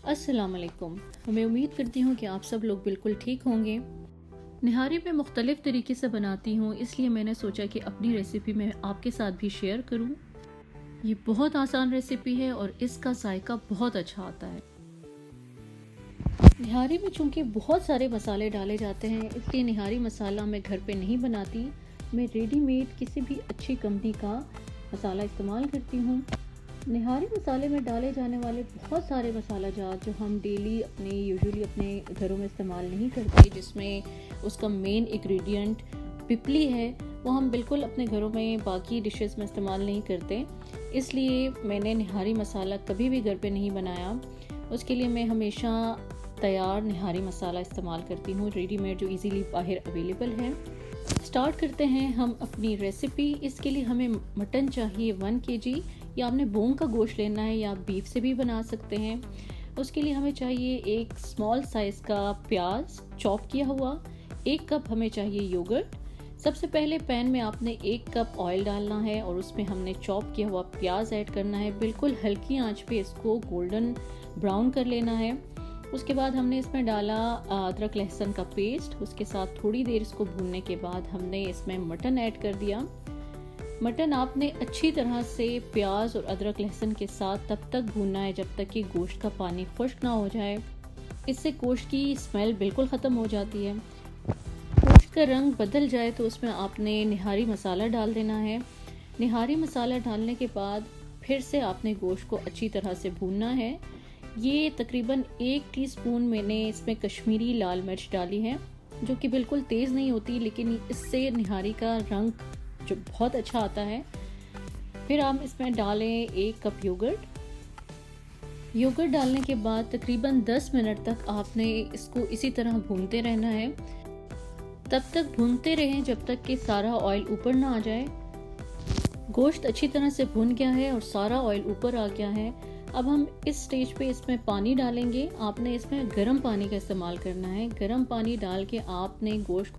अस्सलाम वालेकुम। मैं उम्मीद करती हूँ कि आप सब लोग बिल्कुल ठीक होंगे। निहारी मैं मुख्तलिफ़ तरीके से बनाती हूँ, इसलिए मैंने सोचा कि अपनी रेसिपी मैं आपके साथ भी शेयर करूँ। ये बहुत आसान रेसिपी है और इसका जायका बहुत अच्छा आता है। निहारी में चूँकि बहुत सारे मसाले डाले जाते हैं, इसलिए निहारी मसाला मैं घर पे नहीं बनाती। मैं रेडीमेड किसी भी अच्छी कंपनी का मसाला इस्तेमाल करती हूँ। निहारी मसाले में डाले जाने वाले बहुत सारे मसाला जात जो हम डेली यूजुअली अपने घरों में इस्तेमाल नहीं करते, जिसमें उसका मेन इंग्रेडिएंट पिपली है, वो हम बिल्कुल अपने घरों में बाकी डिशेस में इस्तेमाल नहीं करते। इसलिए मैंने निहारी मसाला कभी भी घर पे नहीं बनाया। उसके लिए मैं हमेशा तैयार निहारी मसाला इस्तेमाल करती हूँ, रेडीमेड जो इजीली बाहर अवेलेबल है। स्टार्ट करते हैं हम अपनी रेसिपी। इसके लिए हमें मटन चाहिए 1 kg, या आपने बोन का गोश्त लेना है या बीफ से भी बना सकते हैं। उसके लिए हमें चाहिए एक स्मॉल साइज़ का प्याज चॉप किया हुआ, 1 कप हमें चाहिए योगर्ट। सबसे पहले पैन में आपने 1 कप ऑयल डालना है और उसमें हमने चॉप किया हुआ प्याज ऐड करना है। बिल्कुल हल्की आंच पे इसको गोल्डन ब्राउन कर लेना है। उसके बाद हमने इसमें डाला अदरक लहसुन का पेस्ट। उसके साथ थोड़ी देर इसको भूनने के बाद हमने इसमें मटन ऐड कर दिया। मटन आपने अच्छी तरह से प्याज और अदरक लहसुन के साथ तब तक भूनना है जब तक कि गोश्त का पानी खुश्क ना हो जाए। इससे गोश्त की स्मेल बिल्कुल ख़त्म हो जाती है। गोश्त का रंग बदल जाए तो उसमें आपने निहारी मसाला डाल देना है। निहारी मसाला डालने के बाद फिर से आपने गोश्त को अच्छी तरह से भूनना है। ये तकरीबन 1 टीस्पून मैंने इसमें कश्मीरी लाल मिर्च डाली है, जो कि बिल्कुल तेज़ नहीं होती, लेकिन इससे निहारी का रंग जो बहुत अच्छा आता है। फिर आप इसमें डालें 1 कप योगर्ट। योगर्ट डालने के बाद तकरीबन 10 मिनट तक आपने इसको इसी तरह भूनते रहना है। तब तक भूनते रहें जब तक कि सारा ऑयल ऊपर ना आ जाए। गोश्त अच्छी तरह से भुन गया है और सारा ऑयल ऊपर आ गया है। अब हम इस स्टेज पे इसमें पानी डालेंगे। आपने इसमें गर्म पानी का इस्तेमाल करना है। गर्म पानी डाल के आपने गोश्त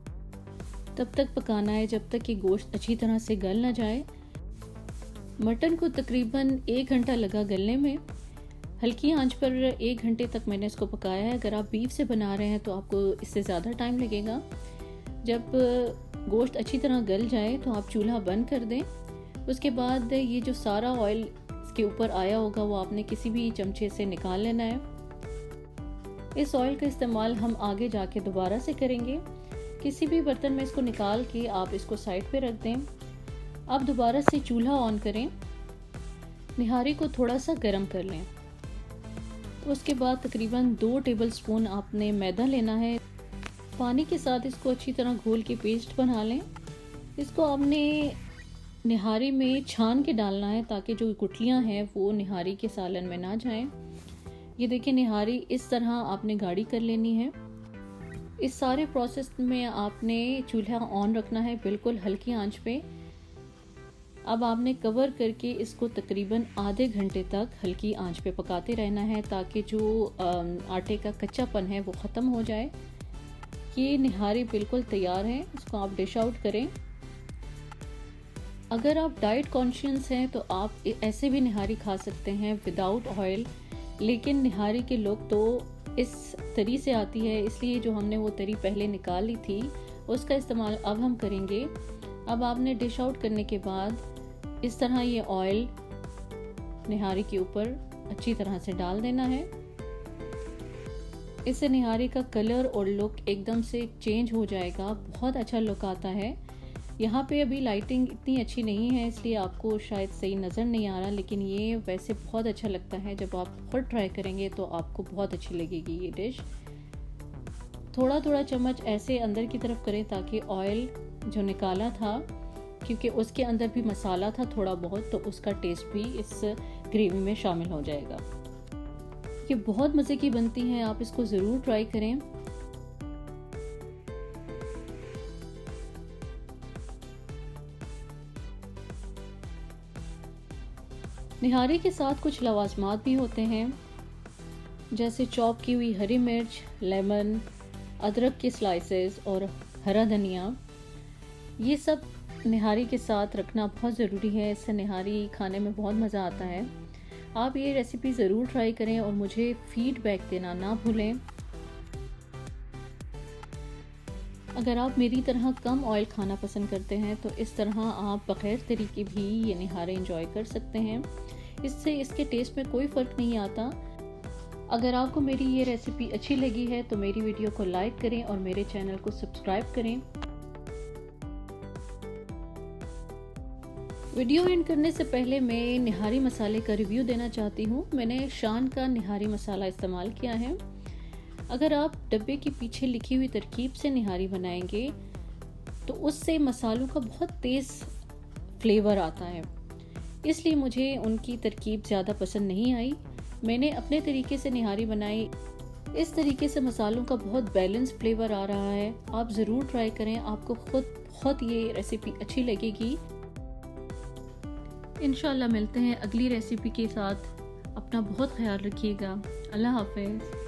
तब तक पकाना है जब तक कि गोश्त अच्छी तरह से गल ना जाए। मटन को तकरीबन 1 घंटा लगा गलने में। हल्की आंच पर 1 घंटे तक मैंने इसको पकाया है। अगर आप बीफ से बना रहे हैं तो आपको इससे ज़्यादा टाइम लगेगा। जब गोश्त अच्छी तरह गल जाए तो आप चूल्हा बंद कर दें। उसके बाद ये जो सारा ऑयल के ऊपर आया होगा वो आपने किसी भी चमचे से निकाल लेना है। इस ऑयल का इस्तेमाल हम आगे जाके दोबारा से करेंगे। किसी भी बर्तन में इसको निकाल के आप इसको साइड पे रख दें। अब दोबारा से चूल्हा ऑन करें। निहारी को थोड़ा सा गर्म कर लें। उसके बाद तकरीबन 2 टेबलस्पून आपने मैदा लेना है। पानी के साथ इसको अच्छी तरह घोल के पेस्ट बना लें। इसको आपने निहारी में छान के डालना है ताकि जो गुठलियाँ हैं वो निहारी के सालन में ना जाएं। ये देखिए, निहारी इस तरह आपने गाढ़ी कर लेनी है। इस सारे प्रोसेस में आपने चूल्हा ऑन रखना है, बिल्कुल हल्की आंच पे। अब आपने कवर करके इसको तकरीबन आधे घंटे तक हल्की आंच पे पकाते रहना है ताकि जो आटे का कच्चापन है वो ख़त्म हो जाए। ये निहारी बिल्कुल तैयार है। इसको आप डिश आउट करें। अगर आप डाइट कॉन्शियस हैं तो आप ऐसे भी निहारी खा सकते हैं विदाउट ऑयल, लेकिन निहारी के लोग तो इस तरी से आती है, इसलिए जो हमने वो तरी पहले निकाल ली थी उसका इस्तेमाल अब हम करेंगे। अब आपने डिश आउट करने के बाद इस तरह ये ऑयल निहारी के ऊपर अच्छी तरह से डाल देना है। इससे निहारी का कलर और लुक एकदम से चेंज हो जाएगा, बहुत अच्छा लुक आता है। यहाँ पे अभी लाइटिंग इतनी अच्छी नहीं है इसलिए आपको शायद सही नज़र नहीं आ रहा, लेकिन ये वैसे बहुत अच्छा लगता है। जब आप खुद ट्राई करेंगे तो आपको बहुत अच्छी लगेगी ये डिश। थोड़ा थोड़ा चम्मच ऐसे अंदर की तरफ करें ताकि ऑयल जो निकाला था, क्योंकि उसके अंदर भी मसाला था थोड़ा बहुत, तो उसका टेस्ट भी इस ग्रेवी में शामिल हो जाएगा। ये बहुत मज़े की बनती हैं, आप इसको ज़रूर ट्राई करें। निहारी के साथ कुछ लवाजमात भी होते हैं, जैसे चॉप की हुई हरी मिर्च, लेमन, अदरक के स्लाइसेस और हरा धनिया। ये सब निहारी के साथ रखना बहुत ज़रूरी है, इससे निहारी खाने में बहुत मज़ा आता है। आप ये रेसिपी ज़रूर ट्राई करें और मुझे फीडबैक देना ना भूलें। अगर आप मेरी तरह कम ऑयल खाना पसंद करते हैं तो इस तरह आप बग़ैर तरीके भी ये निहारे एंजॉय कर सकते हैं। इससे इसके टेस्ट में कोई फ़र्क नहीं आता। अगर आपको मेरी ये रेसिपी अच्छी लगी है तो मेरी वीडियो को लाइक करें और मेरे चैनल को सब्सक्राइब करें। वीडियो एंड करने से पहले मैं निहारी मसाले का रिव्यू देना चाहती हूँ। मैंने शान का निहारी मसाला इस्तेमाल किया है। अगर आप डब्बे के पीछे लिखी हुई तरकीब से निहारी बनाएंगे तो उससे मसालों का बहुत तेज़ फ्लेवर आता है, इसलिए मुझे उनकी तरकीब ज़्यादा पसंद नहीं आई। मैंने अपने तरीके से निहारी बनाई। इस तरीके से मसालों का बहुत बैलेंस फ्लेवर आ रहा है। आप ज़रूर ट्राई करें, आपको बहुत ये रेसिपी अच्छी लगेगी। इंशाल्लाह मिलते हैं अगली रेसिपी के साथ। अपना बहुत ख्याल रखिएगा। अल्लाह हाफ़िज़।